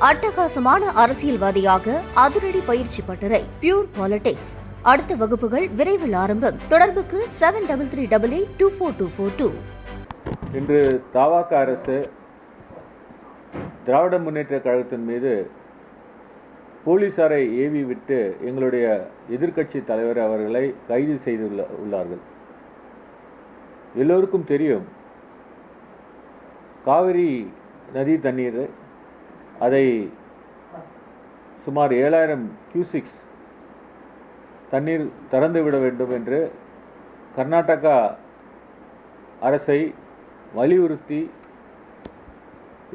அட்டகாசமான அரசியல்வாதியாக அதிரடி பயிற்சி பட்டறை பியூர் பாலிடிக்ஸ். அடுத்த வகுப்புகள் விரைவில் ஆரம்பம். தொடர்புக்கு 7338242442. இன்று தவாக அரசு திராவிட முன்னேற்ற கழகத்தின் மீது போலீசாரை ஏவி விட்டு எங்களுடைய எதிர்க்கட்சி தலைவர் அவர்களை கைது செய்துள்ளார்கள். எல்லோருக்கும் தெரியும், காவிரி நதி தண்ணீர் அதை சுமார் 7000 கியூசிக்ஸ் தண்ணீர் திறந்துவிட வேண்டும் என்று கர்நாடகா அரசை வலியுறுத்தி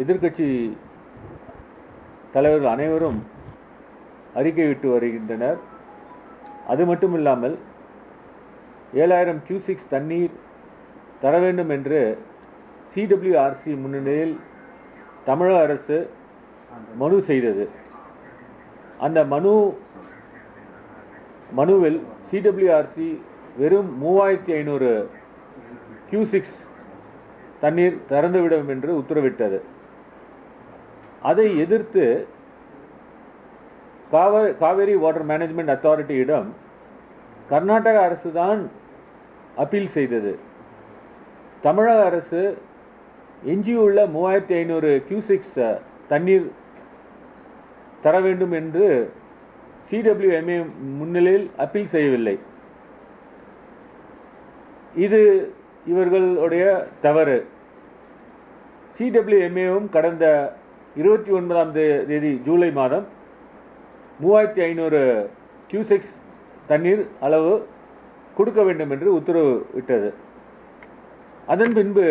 எதிர்க்கட்சி தலைவர்கள் அனைவரும் அறிக்கை விட்டு வருகின்றனர். அது மட்டும் இல்லாமல் 7000 கியூசிக்ஸ் தண்ணீர் தர வேண்டும் என்று CWRC முன்னிலையில் தமிழக அரசு மனு செய்தது. அந்த மனுவில் CWRC வெறும் 3500 கியூசிக்ஸ் தண்ணீர் திறந்துவிடும் என்று உத்தரவிட்டது. அதை எதிர்த்து காவேரி வாட்டர் மேனேஜ்மெண்ட் அத்தாரிட்டியிடம் கர்நாடக அரசு தான் அப்பீல் செய்தது. தமிழக அரசு எஞ்சியுள்ள 3500 கியூசிக்ஸ் தண்ணீர் தர வேண்டும் என்று CWMA முன்னிலையில் அப்பீல் செய்யவில்லை. இது இவர்களுடைய தவறு. CWMAவும் கடந்த 29ஆம் தேதி ஜூலை மாதம் 3500 கியூசிக்ஸ் தண்ணீர் அளவு கொடுக்க வேண்டும் என்று உத்தரவிட்டது. அதன் பின்பு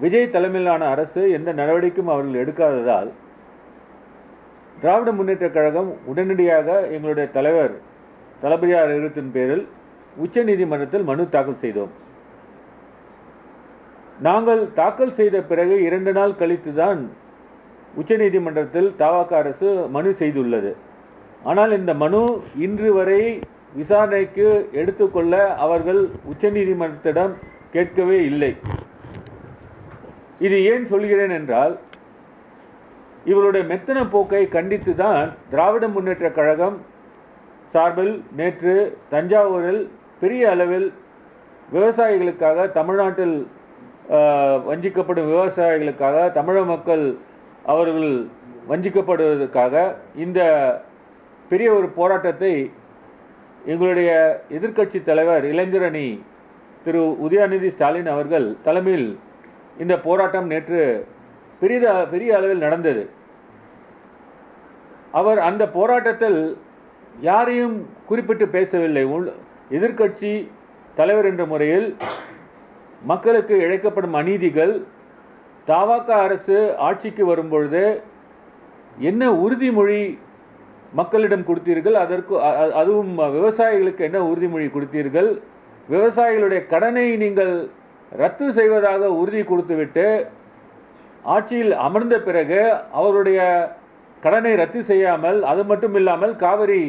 விஜய் தலைமையிலான அரசு எந்த நடவடிக்கையும் அவர்கள் எடுக்காததால் திராவிட முன்னேற்ற கழகம் உடனடியாக எங்களுடைய தலைவர் தளபதியார் அறிவுறுத்தின் பேரில் உச்ச நீதிமன்றத்தில் மனு தாக்கல் செய்தோம். நாங்கள் தாக்கல் செய்த பிறகு 2 நாள் கழித்து தான் உச்ச நீதிமன்றத்தில் தவாக அரசு மனு செய்துள்ளது. ஆனால் இந்த மனு இன்று வரை விசாரணைக்கு எடுத்துக்கொள்ள அவர்கள் உச்ச நீதிமன்றத்திடம் கேட்கவே இல்லை. இது ஏன் சொல்கிறேன் என்றால், இவருடைய மெத்தன போக்கை கண்டித்து தான் திராவிட முன்னேற்ற கழகம் சார்பில் நேற்று தஞ்சாவூரில் பெரிய அளவில் விவசாயிகளுக்காக, தமிழ்நாட்டில் வஞ்சிக்கப்படும் விவசாயிகளுக்காக, தமிழக மக்கள் அவர்கள் வஞ்சிக்கப்படுவதற்காக இந்த பெரிய ஒரு போராட்டத்தை எங்களுடைய எதிர்க்கட்சி தலைவர் இளைஞரணி திரு உதயநிதி ஸ்டாலின் அவர்கள் தலைமையில் இந்த போராட்டம் நேற்று பெரிய அளவில் நடந்தது. அவர் அந்த போராட்டத்தில் யாரையும் குறிப்பிட்டு பேசவில்லை. எதிர்க்கட்சி தலைவர் என்ற முறையில் மக்களுக்கு இழைக்கப்படும் அநீதிகள், தவாக அரசு ஆட்சிக்கு வரும்பொழுது என்ன உறுதிமொழி மக்களிடம் கொடுத்தீர்கள், அதுவும் விவசாயிகளுக்கு என்ன உறுதிமொழி கொடுத்தீர்கள், விவசாயிகளுடைய கடனை நீங்கள் ரத்து செய்வதாக உறுதி கொடுத்துவிட்டு ஆட்சியில் அமர்ந்த பிறகு அவருடைய கடனை ரத்து செய்யாமல், அது மட்டும் இல்லாமல் காவிரி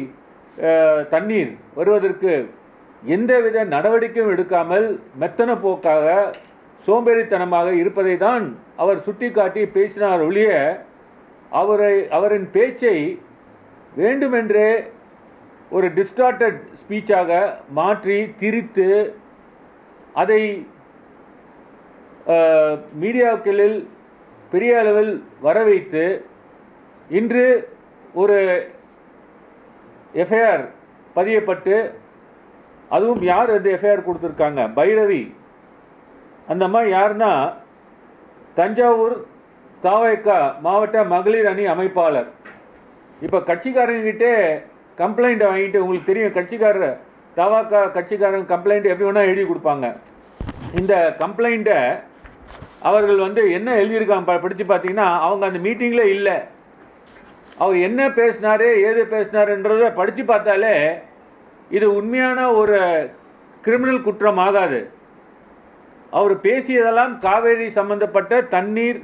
தண்ணீர் வருவதற்கு எந்தவித நடவடிக்கையும் எடுக்காமல் மெத்தன போக்காக சோம்பேறித்தனமாக இருப்பதை தான் அவர் சுட்டிக்காட்டி பேசினார் ஒழிய அவரின் பேச்சை வேண்டுமென்றே ஒரு டிஸ்டார்டட் ஸ்பீச்சாக மாற்றி திரித்து அதை மீடியாக்களில் பெரிய அளவில் வரவைத்து இன்று ஒரு எஃப்ஐஆர் பதியப்பட்டு, அதுவும் யார் அந்த எஃப்ஐஆர் கொடுத்துருக்காங்க, பைரவி. அந்த மாதிரி யாருன்னா தஞ்சாவூர் தவாக மாவட்ட மகளிர் அணி அமைப்பாளர். இப்போ கட்சிக்காரங்கிட்டே கம்ப்ளைண்ட்டை வாங்கிட்டு, உங்களுக்கு தெரியும் கட்சிக்காரர் தவாக கட்சிக்காரங்க கம்ப்ளைண்ட் எப்படி வேணால் எழுதி கொடுப்பாங்க. இந்த கம்ப்ளைண்ட்டை அவர்கள் என்ன எழுதியிருக்காங்க படித்து பார்த்தீங்கன்னா, அவங்க அந்த மீட்டிங்கில் இல்லை. அவர் என்ன பேசினார், ஏது பேசினார்ன்றதை படித்து பார்த்தாலே இது உண்மையான ஒரு கிரிமினல் குற்றம் ஆகாது. அவர் பேசியதெல்லாம் காவேரி சம்பந்தப்பட்ட தண்ணீர்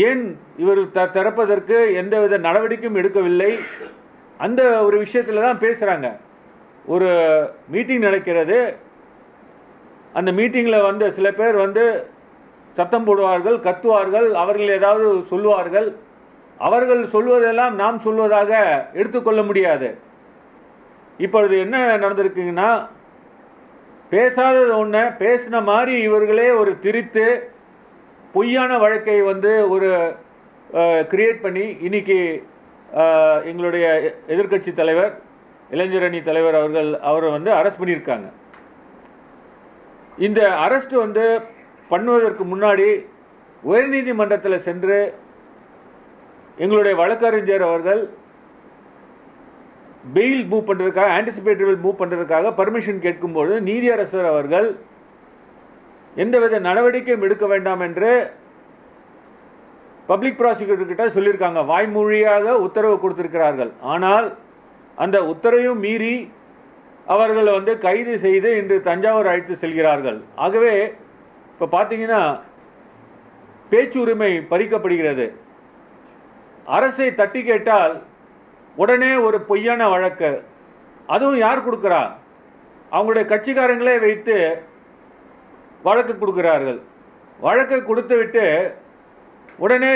ஏன் இவர் திறப்பதற்கு எந்தவித நடவடிக்கையும் எடுக்கவில்லை, அந்த ஒரு விஷயத்தில் தான் பேசுகிறாங்க. ஒரு மீட்டிங் நடக்கிறது, அந்த மீட்டிங்கில் சில பேர் சத்தம் போடுவார்கள், கத்துவார்கள், அவர்கள் ஏதாவது சொல்லுவார்கள். அவர்கள் சொல்வதெல்லாம் நாம் சொல்வதாக எடுத்துக்கொள்ள முடியாது. இப்பொழுது என்ன நடந்திருக்குங்கன்னா, பேசாதது ஒன்று பேசின மாதிரி இவர்களே ஒரு திரித்து பொய்யான வழக்கை வந்து ஒரு கிரியேட் பண்ணி இன்னைக்கு எங்களுடைய எதிர்க்கட்சி தலைவர், இளைஞரணி தலைவர் அவரை வந்து அரெஸ்ட் பண்ணியிருக்காங்க. இந்த அரெஸ்ட் வந்து பண்ணுவதற்கு முன்னாடி உயர்நீதிமன்றத்தில் சென்று எங்களுடைய வழக்கறிஞர் அவர்கள் பெயில் மூவ் பண்ணுறதுக்காக, ஆன்டிசிபேட்டரி மூவ் பண்ணுறதுக்காக பர்மிஷன் கேட்கும்போது நீதியரசர் அவர்கள் எந்தவித நடவடிக்கையும் எடுக்க வேண்டாம் என்று பப்ளிக் ப்ராசிக்யூட்டர் கிட்ட சொல்லியிருக்காங்க. வாய்மொழியாக உத்தரவு கொடுத்திருக்கிறார்கள். ஆனால் அந்த உத்தரவையும் மீறி அவர்கள் வந்து கைது செய்து இன்று தஞ்சாவூர் அழைத்து செல்கிறார்கள். ஆகவே இப்போ பார்த்தீங்கன்னா பேச்சுரிமை பறிக்கப்படுகிறது. அரசை தட்டி கேட்டால் உடனே ஒரு பொய்யான வழக்கு, அதுவும் யார் கொடுக்குறா? அவங்களுடைய கட்சிக்காரங்களே வைத்து வழக்கு கொடுக்கிறார்கள். வழக்கை கொடுத்து விட்டு உடனே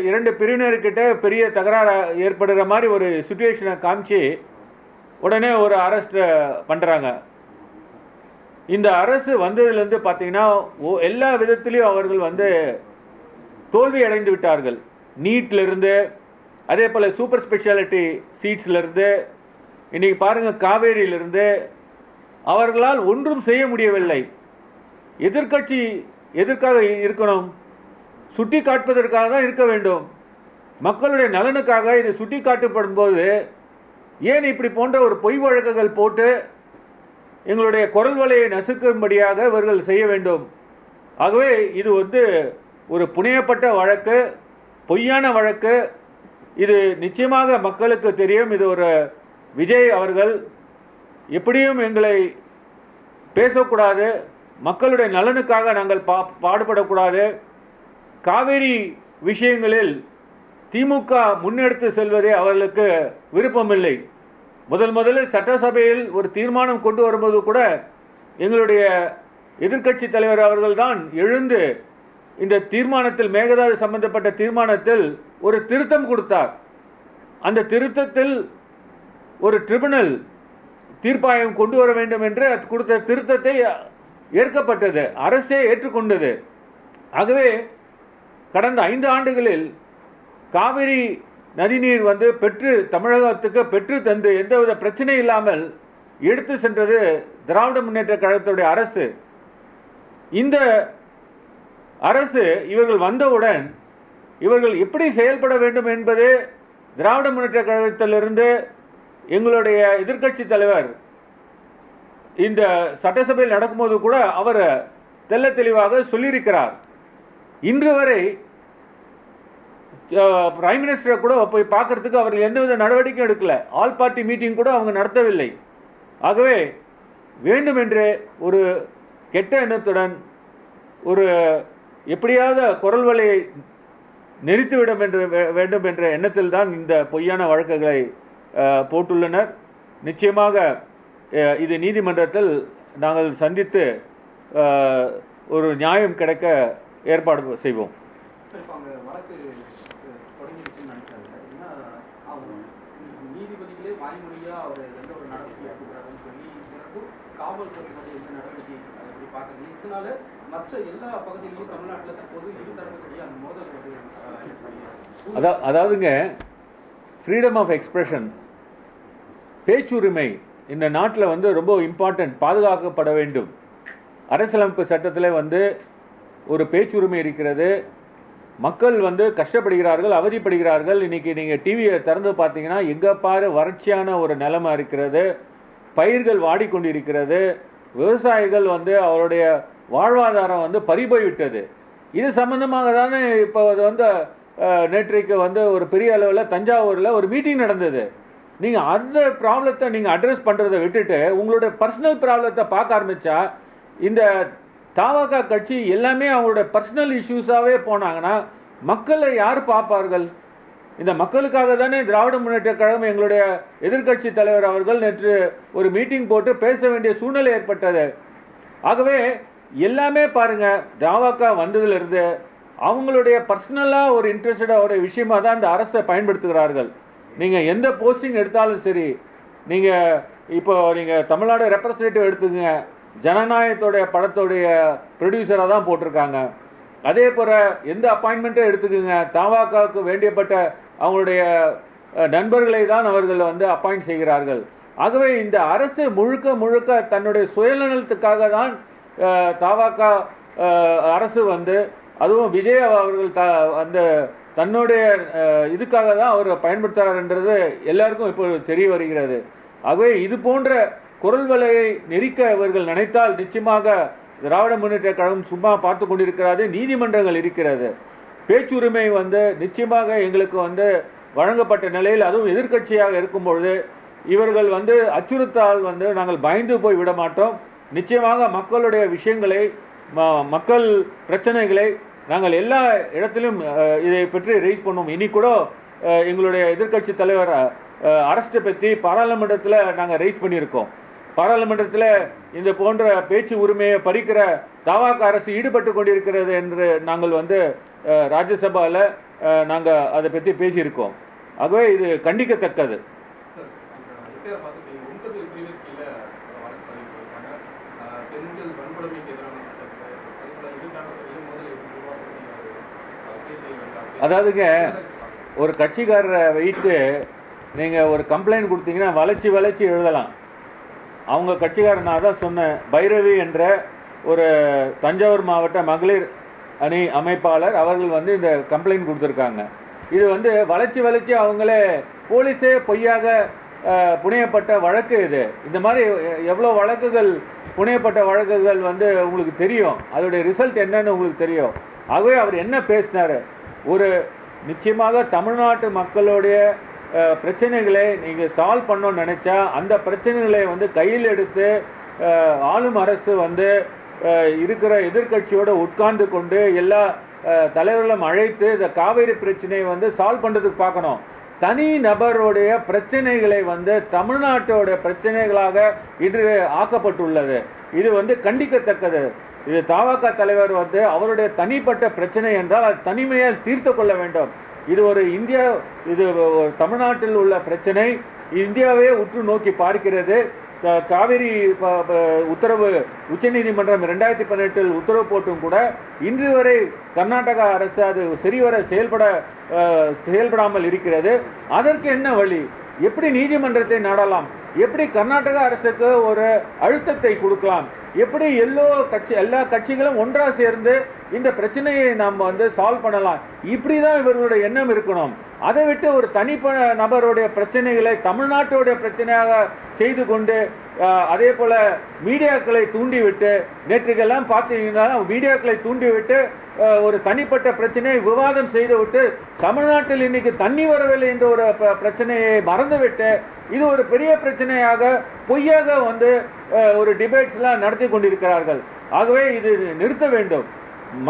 இரண்டு பிரிவினர்கிட்ட பெரிய தகராறு ஏற்படுற மாதிரி ஒரு சுச்சுவேஷனை காமிச்சு உடனே ஒரு அரெஸ்ட் பண்ணுறாங்க. இந்த அரசு வந்ததுலேருந்து பார்த்தீங்கன்னா எல்லா விதத்திலையும் அவர்கள் வந்து தோல்வி அடைந்து விட்டார்கள். நீட்லேருந்து, அதே போல் சூப்பர் ஸ்பெஷாலிட்டி சீட்ஸ்லேருந்து, இன்றைக்கி பாருங்கள் காவேரியிலிருந்து அவர்களால் ஒன்றும் செய்ய முடியவில்லை. எதிர்க்கட்சி எதற்காக இருக்கணும்? சுட்டி காட்டுவதற்காக தான் இருக்க வேண்டும். மக்களுடைய நலனுக்காக இது சுட்டி காட்டப்படும் போது ஏன் இப்படி போன்ற ஒரு பொய் வழக்குகள் போட்டு எங்களுடைய குரல் வலையை நசுக்கும்படியாக இவர்கள் செய்ய வேண்டும்? ஆகவே இது வந்து ஒரு புனையப்பட்ட வழக்கு, பொய்யான வழக்கு. இது நிச்சயமாக மக்களுக்கு தெரியும். இது ஒரு விஜய் அவர்கள் எப்படியும் எங்களை பேசக்கூடாது, மக்களுடைய நலனுக்காக நாங்கள் பாடுபடக்கூடாது, காவேரி விஷயங்களில் திமுக முன்னெடுத்து செல்வதே அவர்களுக்கு விருப்பமில்லை. முதலில் சட்டசபையில் ஒரு தீர்மானம் கொண்டு வரும்போது கூட எங்களுடைய எதிர்க்கட்சி தலைவர் அவர்கள்தான் எழுந்து இந்த தீர்மானத்தில், மேகதாது சம்பந்தப்பட்ட தீர்மானத்தில் ஒரு திருத்தம் கொடுத்தார். அந்த திருத்தத்தில் ஒரு ட்ரிபுனல் தீர்ப்பாயம் கொண்டு வர வேண்டும் என்று கொடுத்த திருத்தத்தை ஏற்கப்பட்டது, அரசே ஏற்றுக்கொண்டது. ஆகவே கடந்த 5 ஆண்டுகளில் காவிரி நதிநீர் வந்து தமிழகத்துக்கு பெற்று தந்து எந்தவித பிரச்சனை இல்லாமல் எடுத்து சென்றது திராவிட முன்னேற்ற கழகத்துடைய அரசு. இந்த அரசு இவர்கள் வந்தவுடன் இவர்கள் எப்படி செயல்பட வேண்டும் என்பது திராவிட முன்னேற்ற கழகத்திலிருந்து எங்களுடைய எதிர்க்கட்சி தலைவர் இந்த சட்டசபையில் நடக்கும்போது கூட அவர் தெல்ல தெளிவாக சொல்லியிருக்கிறார். இன்று வரை பிரைம் மினிஸ்டரை கூட போய் பார்க்கறதுக்கு அவர்கள் எந்தவித நடவடிக்கையும் எடுக்கல. ஆல் பார்ட்டி மீட்டிங் கூட அவங்க நடத்தவில்லை. ஆகவே வேண்டுமென்றே ஒரு கெட்ட எண்ணத்துடன் ஒரு எப்படியாவது குரல் வலையை நெறித்துவிட வேண்டும் என்ற எண்ணத்தில் தான் இந்த பொய்யான வழக்குகளை போட்டுள்ளனர். நிச்சயமாக இது நீதிமன்றத்தில் நாங்கள் சந்தித்து ஒரு நியாயம் கிடைக்க ஏற்பாடு செய்வோம். அதாவதுங்க, ஃப்ரீடம் ஆஃப் எக்ஸ்பிரஷன், பேச்சுரிமை இந்த நாட்டில் வந்து ரொம்ப இம்பார்ட்டன்ட், பாதுகாக்கப்பட வேண்டும். அரசியலமைப்பு சட்டத்தில் வந்து ஒரு பேச்சுரிமை இருக்கிறது. மக்கள் வந்து கஷ்டப்படுகிறார்கள், அவதிப்படுகிறார்கள். இன்றைக்கி நீங்கள் டிவியை திறந்து பார்த்தீங்கன்னா எங்கே பாரு வறட்சியான ஒரு நிலைமை இருக்கிறது, பயிர்கள் வாடிக்கொண்டிருக்கிறது, விவசாயிகள் வந்து அவருடைய வாழ்வாதாரம் வந்து பறிபோய்விட்டது. இது சம்பந்தமாக தானே இப்போ வந்து நேற்றைக்கு வந்து ஒரு பெரிய அளவில் தஞ்சாவூரில் ஒரு மீட்டிங் நடந்தது. நீங்கள் அந்த ப்ராப்ளத்தை நீங்கள் அட்ரஸ் பண்ணுறதை விட்டுட்டு உங்களுடைய பர்சனல் ப்ராப்ளத்தை பார்க்க ஆரம்பித்தா இந்த தமாக கட்சி எல்லாமே அவங்களுடைய பர்சனல் இஷ்யூஸாகவே போனாங்கன்னா மக்களை யார் பார்ப்பார்கள்? இந்த மக்களுக்காக தானே திராவிட முன்னேற்ற கழகம் எங்களுடைய எதிர்க்கட்சி தலைவர் அவர்கள் நேற்று ஒரு மீட்டிங் போட்டு பேச வேண்டிய சூழ்நிலை ஏற்பட்டது. ஆகவே எல்லாமே பாருங்கள், தமாக வந்ததிலிருந்து அவங்களுடைய பர்சனலாக ஒரு இன்ட்ரெஸ்டடாக விஷயமாக தான் இந்த அரசை பயன்படுத்துகிறார்கள். நீங்கள் எந்த போஸ்டிங் எடுத்தாலும் சரி, நீங்கள் தமிழ்நாடு ரெப்ரசன்டேட்டிவ் எடுத்துக்கங்க, ஜனநாயகத்தோடைய படத்தோடைய ப்ரொடியூசராக தான் போட்டிருக்காங்க. அதே போல் எந்த அப்பாயின்மெண்ட்டும் எடுத்துக்கோங்க, தவாகாவுக்கு வேண்டியப்பட்ட அவங்களுடைய நண்பர்களை தான் அவர்கள் அப்பாயிண்ட் செய்கிறார்கள். ஆகவே இந்த அரசு முழுக்க முழுக்க தன்னுடைய சுயநலத்துக்காக தான் தவாகா அரசு அதுவும் விஜய் அவர்கள் தன்னுடைய இதுக்காக தான் அவர் பயன்படுத்துகிறார்ன்றது எல்லாருக்கும் இப்போ தெரிய வருகிறது. ஆகவே இது போன்ற குரல் வலையை நெரிக்க இவர்கள் நினைத்தால் நிச்சயமாக திராவிட முன்னேற்ற கழகம் சும்மா பார்த்து கொண்டிருக்கிறது. நீதிமன்றங்கள் இருக்கிறது. பேச்சுரிமை நிச்சயமாக எங்களுக்கு வழங்கப்பட்ட நிலையில், அதுவும் எதிர்க்கட்சியாக இருக்கும்பொழுது இவர்கள் அச்சுறுத்தால் நாங்கள் பயந்து போய் விட மாட்டோம். நிச்சயமாக மக்களுடைய விஷயங்களை, மக்கள் பிரச்சனைகளை நாங்கள் எல்லா இடத்திலும் இதை பற்றி ரைஸ் பண்ணுவோம். இனி கூட எங்களுடைய எதிர்க்கட்சி தலைவர் அரசை பற்றி பாராளுமன்றத்தில் நாங்கள் ரைஸ் பண்ணியிருக்கோம். பாராளுமன்றத்தில் இந்த போன்ற பேச்சு உரிமையை பறிக்கிற தவாக அரசு ஈடுபட்டு கொண்டிருக்கிறது என்று நாங்கள் ராஜ்யசபாவில் நாங்கள் அதை பற்றி பேசியிருக்கோம். ஆகவே இது கண்டிக்கத்தக்கது. அதாவதுங்க, ஒரு கட்சிக்காரரை வைத்து நீங்கள் ஒரு கம்ப்ளைண்ட் கொடுத்தீங்கன்னா வளைச்சி எழுதலாம். அவங்க கட்சிக்காரன், நான் தான் சொன்னேன், பைரவி என்ற ஒரு தஞ்சாவூர் மாவட்ட மகளிர் அணி அமைப்பாளர் அவர்கள் இந்த கம்ப்ளைண்ட் கொடுத்துருக்காங்க. இது வளைச்சி அவங்களே போலீஸே பொய்யாக புனையப்பட்ட வழக்கு இது. இந்த மாதிரி எவ்வளோ வழக்குகள், புனையப்பட்ட வழக்குகள் உங்களுக்கு தெரியும். அதோடைய ரிசல்ட் என்னன்னு உங்களுக்கு தெரியும். ஆகவே அவர் என்ன பேசினார், ஒரு நிச்சயமாக தமிழ்நாட்டு மக்களுடைய பிரச்சனைகளை நீங்கள் சால்வ் பண்ணணும்னு நினச்சா அந்த பிரச்சனைகளை கையில் எடுத்து ஆளும் அரசு இருக்கிற எதிர்க்கட்சியோடு உட்கார்ந்து கொண்டு எல்லா தலைவர்களும் அழைத்து இந்த காவேரி பிரச்சனையை சால்வ் பண்ணுறதுக்கு பார்க்கணும். தனி நபருடைய பிரச்சனைகளை தமிழ்நாட்டோட பிரச்சனைகளாக இன்று ஆக்கப்பட்டுள்ளது. இது கண்டிக்கத்தக்கது. இது தவாக தலைவர் அவருடைய தனிப்பட்ட பிரச்சனை என்றால் அது தனிமையால் தீர்த்து கொள்ள வேண்டும். இது ஒரு இது தமிழ்நாட்டில் உள்ள பிரச்சனை. இந்தியாவே உற்று நோக்கி பார்க்கிறது. காவிரி உத்தரவு உச்சநீதிமன்றம் 2018 உத்தரவு போட்டும் கூட இன்று வரை கர்நாடகா அரசு அது சரிவர செயல்படாமல் இருக்கிறது. அதற்கு என்ன வழி? எப்படி நீதிமன்றத்தை நாடலாம்? எப்படி கர்நாடக அரசுக்கு ஒரு அழுத்தத்தை கொடுக்கலாம்? எப்படி எல்லா கட்சிகளும் ஒன்றாக சேர்ந்து இந்த பிரச்சனையை நாம் சால்வ் பண்ணலாம்? இப்படி தான் இவர்களுடைய எண்ணம் இருக்கணும். அதை விட்டு ஒரு நபருடைய பிரச்சனைகளை தமிழ்நாட்டுடைய பிரச்சனையாக செய்து கொண்டு அதே போல் மீடியாக்களை தூண்டிவிட்டு, நேற்றுக்கெல்லாம் பார்த்தீங்கன்னா மீடியாக்களை தூண்டிவிட்டு ஒரு தனிப்பட்ட பிரச்சனையை விவாதம் செய்துவிட்டு தமிழ்நாட்டில் இன்னைக்கு தண்ணி வரவில்லை என்ற ஒரு பிரச்சனையை மறந்துவிட்டு இது ஒரு பெரிய பிரச்சனையாக பொய்யாக ஒரு டிபேட்ஸ்லாம் நடத்தி கொண்டிருக்கிறார்கள். ஆகவே இது நிறுத்த வேண்டும்.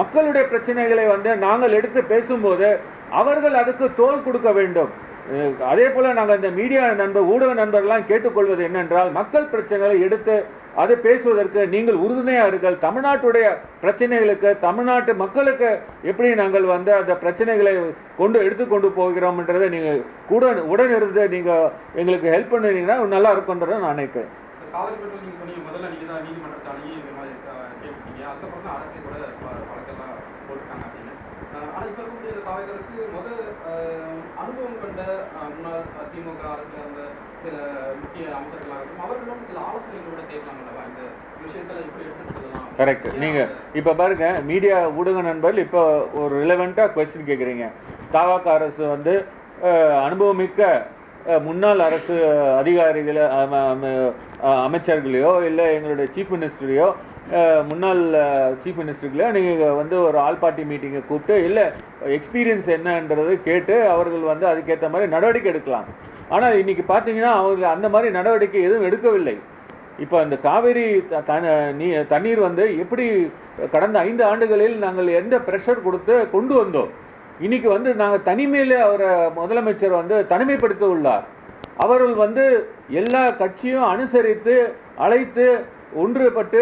மக்களுடைய பிரச்சனைகளை நாங்கள் எடுத்து பேசும்போது அவர்கள் அதுக்கு தோள் கொடுக்க வேண்டும். அதே போல் நாங்கள் இந்த மீடியா ஊடக நண்பர்கள்லாம் கேட்டுக்கொள்வது என்னென்றால், மக்கள் பிரச்சனைகளை எடுத்து அதை பேசுவதற்கு நீங்கள் உறுதுணையாக இருங்கள். தமிழ்நாட்டுடைய பிரச்சனைகளுக்கு, தமிழ்நாட்டு மக்களுக்கு எப்படி நாங்கள் அந்த பிரச்சனைகளை எடுத்துக்கொண்டு போகிறோம்ன்றதை நீங்கள் கூட உடனிருந்து நீங்கள் எங்களுக்கு ஹெல்ப் பண்ணுவீங்கன்னா நல்லா இருக்குன்றதை நான் நினைக்கிறேன். ஆனால் இப்போ இருக்கக்கூடிய இந்த தமிழக அரசு அனுபவம் கண்ட முன்னாள் திமுக அரசில் இருந்த சில முக்கிய அமைச்சர்களாகட்டும் அவர்களும் சில ஆலோசனைகளோட கேட்கலாம் அல்லவா இந்த விஷயத்தில் எப்படி எடுத்து சொல்லலாம்? கரெக்ட். நீங்கள் இப்போ பாருங்க, மீடியா ஊடக நண்பர்கள் இப்போ ஒரு ரிலவெண்ட்டாக கொஸ்டின் கேட்குறீங்க. தவாக அரசு அனுபவமிக்க முன்னாள் அரசு அதிகாரிகளை அமைச்சர்களையோ இல்லை எங்களுடைய சீஃப் மினிஸ்டரையோ முன்னாள் சீஃப் மினிஸ்டர்களையோ நீங்கள் ஒரு ஆல் பார்ட்டி மீட்டிங்கை கூப்பிட்டு இல்லை எக்ஸ்பீரியன்ஸ் என்னன்றது கேட்டு அவர்கள் அதுக்கேற்ற மாதிரி நடவடிக்கை எடுக்கலாம். ஆனால் இன்றைக்கி பார்த்தீங்கன்னா அவர்கள் அந்த மாதிரி நடவடிக்கை எதுவும் எடுக்கவில்லை. இப்போ அந்த காவேரி தண்ணீர் எப்படி கடந்த 5 ஆண்டுகளில் நாங்கள் எந்த ப்ரெஷர் கொடுத்து கொண்டு வந்தோம். இன்றைக்கி நாங்கள் தனிமையில் அவரை முதலமைச்சர் தனிமைப்படுத்த உள்ளார். அவர்கள் எல்லா கட்சியும் அனுசரித்து அழைத்து ஒன்றுபட்டு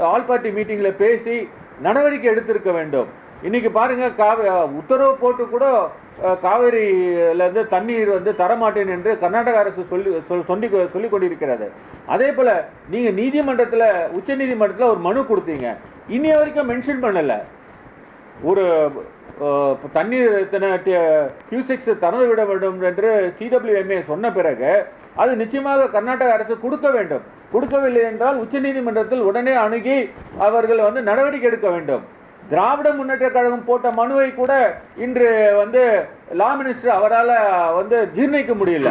ஆல் பார்ட்டி மீட்டிங்கில் பேசி நடவடிக்கை எடுத்திருக்க வேண்டும். இன்றைக்கி பாருங்கள், உத்தரவு போட்டு கூட காவேரியிலேருந்து தண்ணீர் வந்து தரமாட்டேன் என்று கர்நாடக அரசு சொல்லி கொண்டிருக்கிறது. அதே போல் நீங்கள் நீதிமன்றத்தில், உச்ச நீதிமன்றத்தில் ஒரு மனு கொடுத்தீங்க, இன்னைய வரைக்கும் மென்ஷன் பண்ணலை. ஒரு தண்ணீர் இத்தனை கியூசெக்ஸ் திறந்து விட வேண்டும் என்று CWMA சொன்ன பிறகு அது நிச்சயமாக கர்நாடக அரசு கொடுக்க வேண்டும். கொடுக்கவில்லை என்றால் உச்சநீதிமன்றத்தில் உடனே அணுகி அவர்கள் வந்து நடவடிக்கை எடுக்க வேண்டும். திராவிட முன்னேற்ற கழகம் போட்ட மனுவை கூட இன்று வந்து லா மினிஸ்டர் அவரால் வந்து ஜீர்ணிக்க முடியல.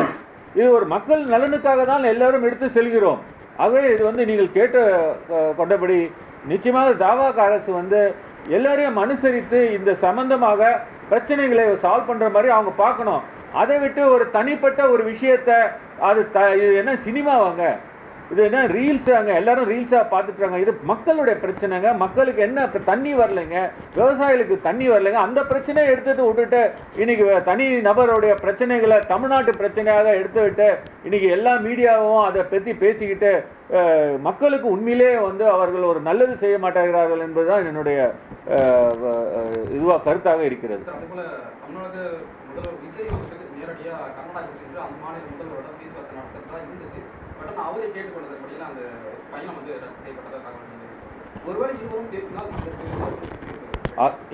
இது ஒரு மக்கள் நலனுக்காக தான் எல்லாரும் எடுத்து செல்கிறோம். ஆகவே இது வந்து நீங்கள் கேட்டு கொண்டபடி நிச்சயமாக தாவாக அரசு வந்து எல்லாரையும் அனுசரித்து இந்த சம்பந்தமாக பிரச்சனைகளை சால்வ் பண்ணுற மாதிரி அவங்க பார்க்கணும். அதை விட்டு ஒரு தனிப்பட்ட ஒரு விஷயத்தை இது என்ன சினிமாவாங்க, இது என்ன ரீல்ஸாங்க, எல்லாரும் ரீல்ஸாக பார்த்துட்றாங்க. இது மக்களுடைய பிரச்சனைங்க. மக்களுக்கு என்ன தண்ணி வரலைங்க, விவசாயிகளுக்கு தண்ணி வரலைங்க, அந்த பிரச்சனையை எடுத்துகிட்டு விட்டுட்டு இன்றைக்கி தனி நபருடைய பிரச்சனைகளை தமிழ்நாட்டு பிரச்சனையாக எடுத்துவிட்டு இன்றைக்கி எல்லா மீடியாவும் அதை பற்றி பேசிக்கிட்டு மக்களுக்கு உண்மையிலே வந்து அவர்கள் ஒரு நல்லது செய்ய மாட்டார்கள் என்பதுதான் என்னுடைய கருத்தாக இருக்கிறது.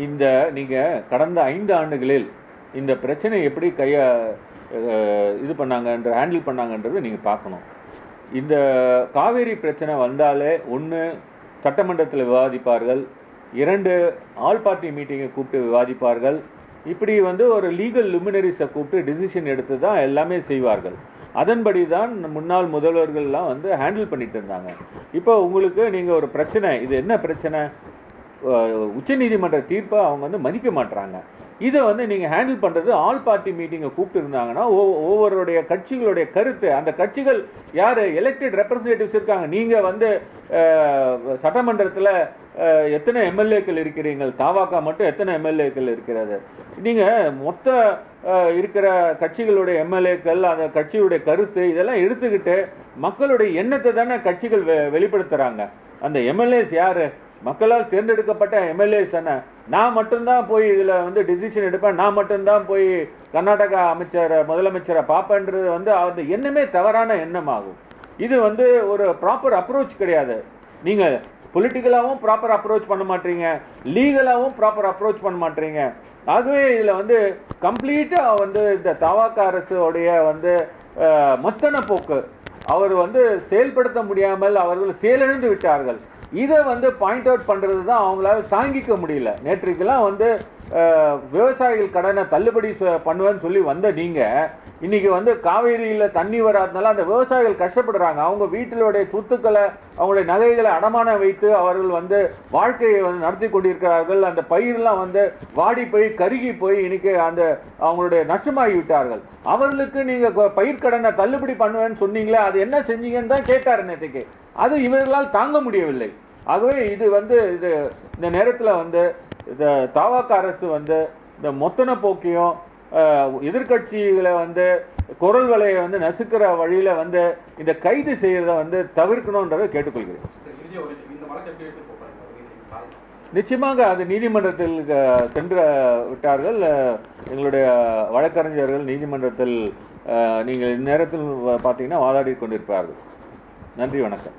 இந்த நீங்கள் கடந்த 5 ஆண்டுகளில் இந்த பிரச்சனை எப்படி இது பண்ணாங்கன்ற ஹேண்டில் பண்ணாங்கன்றது நீங்கள் பார்க்கணும். இந்த காவேரி பிரச்சனை வந்தாலே 1 சட்டமன்றத்தில் விவாதிப்பார்கள், 2 ஆல் பார்ட்டி மீட்டிங்கை கூப்பிட்டு விவாதிப்பார்கள். இப்படி வந்து ஒரு லீகல் லுமினரிஸை கூப்பிட்டு டிசிஷன் எடுத்து தான் எல்லாமே செய்வார்கள். அதன்படி தான் முன்னாள் முதல்வர்கள்லாம் வந்து ஹேண்டில் பண்ணிட்டு இருந்தாங்க. இப்போ உங்களுக்கு நீங்கள் ஒரு பிரச்சனை, இது என்ன பிரச்சனை, உச்சநீதிமன்ற தீர்ப்பை அவங்க வந்து மதிக்க மாட்டுறாங்க. இதை வந்து நீங்கள் ஹேண்டில் பண்ணுறது ஆல் பார்ட்டி மீட்டிங்கை கூப்பிட்டு இருந்தாங்கன்னா ஒவ்வொருடைய கட்சிகளுடைய கருத்து, அந்த கட்சிகள் யார் எலெக்டட் ரெப்ரசன்டேட்டிவ்ஸ் இருக்காங்க. நீங்கள் வந்து சட்டமன்றத்தில் எத்தனை எம்எல்ஏக்கள் இருக்கிறீர்கள், தாவாக்கா மட்டும் எத்தனை எம்எல்ஏக்கள் இருக்கிறது, நீங்கள் மொத்த இருக்கிற கட்சிகளுடைய எம்எல்ஏக்கள், அந்த கட்சியுடைய கருத்து இதெல்லாம் எடுத்துக்கிட்டு மக்களுடைய எண்ணத்தை தானே கட்சிகள் வெளிப்படுத்துகிறாங்க. அந்த எம்எல்ஏஸ் யார், மக்களால் தேர்ந்தெடுக்கப்பட்ட எம்எல்ஏஸ் தானே. நான் மட்டும்தான் போய் இதில் வந்து டிசிஷன் எடுப்பேன், நான் மட்டும்தான் போய் கர்நாடகா முதலமைச்சரை பார்ப்பேன்றது வந்து அந்த எண்ணமே தவறான எண்ணமாகும். இது வந்து ஒரு ப்ராப்பர் அப்ரோச் கிடையாது. நீங்கள் பொலிட்டிக்கலாகவும் ப்ராப்பர் அப்ரோச் பண்ண மாட்டீங்க, லீகலாகவும் ப்ராப்பர் அப்ரோச் பண்ண மாட்டீங்க. ஆகவே இதில் வந்து கம்ப்ளீட்டாக வந்து இந்த தாவாக அரசுடைய வந்து மொத்தன போக்கு அவர் வந்து செயல்படுத்த முடியாமல் அவர்கள் செயலிழந்து விட்டார்கள். இதை வந்து பாயிண்ட் அவுட் பண்ணுறது தான் அவங்களால தாங்கிக்க முடியல. நேற்றுக்கெல்லாம் வந்து விவசாயிகள் கடனை தள்ளுபடி பண்ணுவேன்னு சொல்லி வந்த நீங்கள் இன்றைக்கி வந்து காவேரியில் தண்ணி வராதனால அந்த விவசாயிகள் கஷ்டப்படுறாங்க. அவங்க வீட்டிலுடைய சொத்துக்களை, அவங்களுடைய நகைகளை அடமானம் வைத்து அவர்கள் வந்து வாழ்க்கையை வந்து நடத்தி கொண்டிருக்கிறார்கள். அந்த பயிரெலாம் வந்து வாடி போய் கருகி போய் இன்றைக்கி அந்த அவங்களுடைய நஷ்டமாகி விட்டார்கள். அவர்களுக்கு நீங்கள் பயிர்க்கடனை தள்ளுபடி பண்ணுவேன்னு சொன்னீங்களே, அது என்ன செஞ்சீங்கன்னு தான் கேட்டார் நேற்றுக்கு. அது இவர்களால் தாங்க முடியவில்லை. ஆகவே இது வந்து இந்த நேரத்தில் வந்து இந்த தாவாக அரசு வந்து இந்த மொத்தன போக்கையும் எதிர்கட்சிகளை வந்து குரல் வலையை வந்து நசுக்கிற வழியில் வந்து இந்த கைது செய்கிறத வந்து தவிர்க்கணுன்றதை கேட்டுக்கொள்கிறேன். நிச்சயமாக அது நீதிமன்றத்தில் சென்று விட்டார்கள். எங்களுடைய வழக்கறிஞர்கள் நீதிமன்றத்தில் நீங்கள் இந்நேரத்தில் பார்த்தீங்கன்னா வாதாடி கொண்டிருப்பார்கள். நன்றி, வணக்கம்.